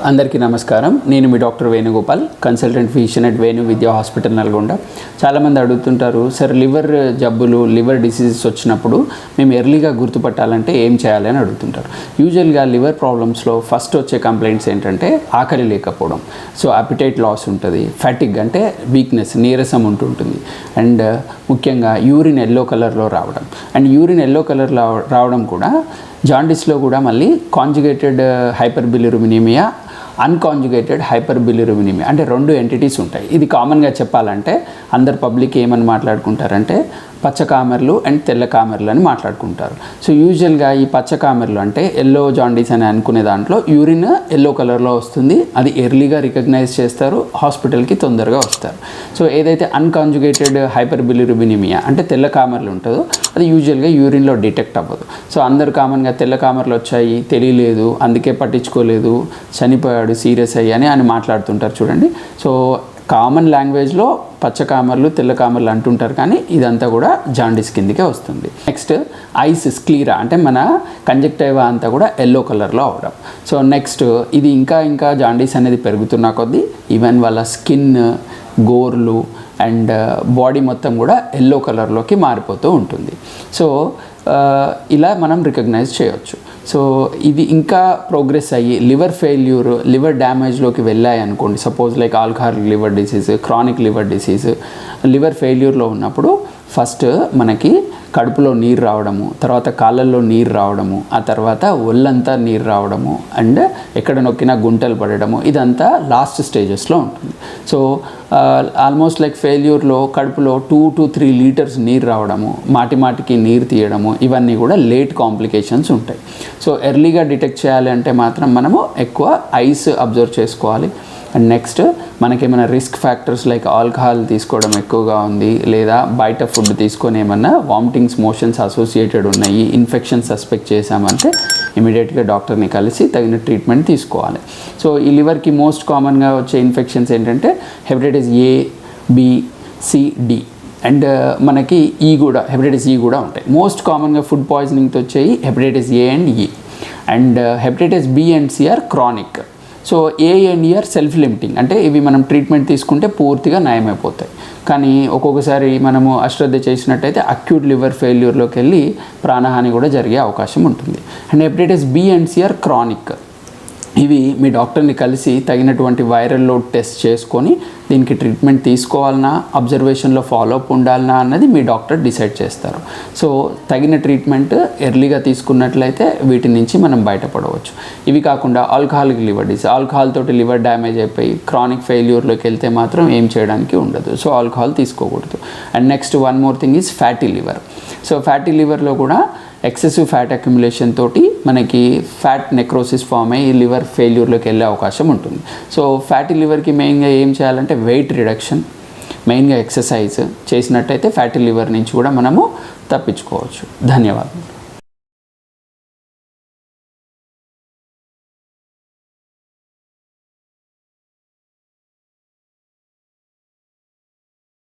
అందరికీ నమస్కారం. నేను మీ doctor Venugopal, consultant physician at Venu Vidya hospital Nalgonda. చాలామంది అడుగుతుంటారు, సార్ లివర్ జబ్బులు, లివర్ డిసీజెస్ వచ్చినప్పుడు మేము ఎర్లీగా గుర్తుపట్టాలంటే ఏం చేయాలి అని అడుగుతుంటారు. యూజువల్గా లివర్ ప్రాబ్లమ్స్లో ఫస్ట్ వచ్చే కంప్లైంట్స్ ఏంటంటే ఆకలి లేకపోవడం, సో అపిటైట్ లాస్ ఉంటుంది, ఫ్యాటిగ్ అంటే వీక్నెస్, నీరసం ఉంటుంటుంది, అండ్ ముఖ్యంగా యూరిన్ ఎల్లో కలర్లో రావడం. అండ్ యూరిన్ ఎల్లో కలర్ రావడం కూడా జాండిస్లో కూడా మళ్ళీ కాంజుగేటెడ్ హైపర్బిలిరుబినిమియా, అన్కాంజుగేటెడ్ హైపర్బిలిరుబినిమియా అంటే రెండు ఎంటిటీస్ ఉంటాయి. ఇది కామన్గా చెప్పాలంటే అందరు పబ్లిక్ ఏమని మాట్లాడుకుంటారంటే పచ్చ కామెర్లు అండ్ తెల్ల కామెర్లు అని మాట్లాడుకుంటారు. సో యూజువల్గా ఈ పచ్చ కామెర్లు అంటే ఎల్లో జాండీస్ అని అనుకునే దాంట్లో యూరిన్ ఎల్లో కలర్లో వస్తుంది, అది ఎర్లీగా రికగ్నైజ్ చేస్తారు, హాస్పిటల్కి తొందరగా వస్తారు. సో ఏదైతే అన్కాంజుగేటెడ్ హైపర్బిలిరుబినిమియా అంటే తెల్ల కామెర్లు ఉంటుందో అది యూజువల్గా యూరిన్లో డిటెక్ట్ అవ్వదు. సో అందరు కామన్గా తెల్ల కామెర్లు వచ్చాయి, తెలియలేదు, అందుకే పట్టించుకోలేదు, చనిపోయాడు, సీరియస్ అయ్యాని అని మాట్లాడుతుంటారు చూడండి. సో కామన్ లాంగ్వేజ్లో పచ్చ కామర్లు, తెల్ల కామర్లు అంటుంటారు, కానీ ఇదంతా కూడా జాండీస్ కిందకే వస్తుంది. నెక్స్ట్ ఐస్ స్క్లీరా అంటే మన కంజక్టివా అంతా కూడా ఎల్లో కలర్లో అవడం. సో నెక్స్ట్ ఇది ఇంకా జాండీస్ అనేది పెరుగుతున్న కొద్దీ ఈవెన్ వాళ్ళ స్కిన్, గోర్లు అండ్ బాడీ మొత్తం కూడా ఎల్లో కలర్లోకి మారిపోతూ ఉంటుంది. సో ఇలా మనం రికగ్నైజ్ చేయవచ్చు. సో ఇది ఇంకా ప్రోగ్రెస్ అయ్యి లివర్ ఫెయిల్యూర్, లివర్ డ్యామేజ్లోకి వెళ్ళాయి అనుకోండి, suppose like alcoholic liver disease, chronic liver disease, liver ఫెయిల్యూర్లో ఉన్నప్పుడు ఫస్ట్ మనకి కడుపులో నీరు రావడము, తర్వాత కాళ్ళల్లో నీరు రావడము, ఆ తర్వాత ఒళ్ళంతా నీరు రావడము, అండ్ ఎక్కడ నొక్కినా గుంటలు పడడము, ఇదంతా లాస్ట్ స్టేజెస్లో ఉంటుంది. సో ఆల్మోస్ట్ లైక్ ఫెయిల్యూర్లో కడుపులో 2 to 3 లీటర్స్ నీరు రావడము, మాటికి నీరు తీయడము, ఇవన్నీ కూడా లేట్ కాంప్లికేషన్స్ ఉంటాయి. సో ఎర్లీగా డిటెక్ట్ చేయాలి అంటే మాత్రం మనము ఎక్కువ ఐస్ అబ్జర్వ్ చేసుకోవాలి. అండ్ నెక్స్ట్ మనకేమైనా రిస్క్ ఫ్యాక్టర్స్ లైక్ ఆల్కహాల్ తీసుకోవడం ఎక్కువగా ఉంది, లేదా బయట ఫుడ్ తీసుకొని ఏమన్నా వామిటింగ్స్, మోషన్స్ అసోసియేటెడ్ ఉన్నాయి, ఇన్ఫెక్షన్ సస్పెక్ట్ చేశామంటే ఇమీడియట్గా డాక్టర్ని కలిసి తగిన ట్రీట్మెంట్ తీసుకోవాలి. సో ఈ లివర్కి మోస్ట్ కామన్గా వచ్చే ఇన్ఫెక్షన్స్ ఏంటంటే hepatitis A, B, C, D and మనకి హెపటైటిస్ ఈ కూడా ఉంటాయి. మోస్ట్ కామన్గా ఫుడ్ పాయిజనింగ్తో వచ్చేవి hepatitis A and E, and hepatitis B and C are chronic. So A and E are self limiting, అంటే ఇవి మనం ట్రీట్మెంట్ తీసుకుంటే పూర్తిగా నయమైపోతాయి. కానీ ఒక్కొక్కసారి మనము అశ్రద్ధ చేసినట్టయితే అక్యూట్ లివర్ ఫెయిల్యూర్లోకి వెళ్ళి ప్రాణహాని కూడా జరిగే అవకాశం ఉంటుంది. And hepatitis B and C are chronic. ఇవి మీ డాక్టర్ని కలిసి తగినటువంటి వైరల్ లోడ్ టెస్ట్ చేసుకొని దీనికి ట్రీట్మెంట్ తీసుకోవాలన్నా, అబ్జర్వేషన్లో ఫాలోఅప్ ఉండాలన్నా అన్నది మీ డాక్టర్ డిసైడ్ చేస్తారు. సో తగిన ట్రీట్మెంట్ ఎర్లీగా తీసుకున్నట్లయితే వీటి నుంచి మనం బయటపడవచ్చు. ఇవి కాకుండా ఆల్కహాలిక్ లివర్ డిసీజ్, ఆల్కహాల్ తోటి లివర్ డ్యామేజ్ అయిపోయి క్రానిక్ ఫెయిల్యూర్లోకి వెళ్తే మాత్రం ఏం చేయడానికి ఉండదు. సో ఆల్కహాల్ తీసుకోకూడదు. And next one more thing is fatty liver. So fatty లివర్లో కూడా ఎక్సెసివ్ ఫ్యాట్ అక్యుములేషన్ తోటి మనకి ఫ్యాట్ నెక్రోసిస్ ఫామ్ అయ్యి లివర్ ఫెయిల్యూర్లోకి వెళ్ళే అవకాశం ఉంటుంది. సో ఫ్యాటీ లివర్కి మెయిన్గా ఏం చేయాలంటే వెయిట్ రిడక్షన్, మెయిన్గా ఎక్సర్సైజ్ చేసినట్టయితే ఫ్యాటీ లివర్ నుంచి కూడా మనము తప్పించుకోవచ్చు. ధన్యవాదాలు.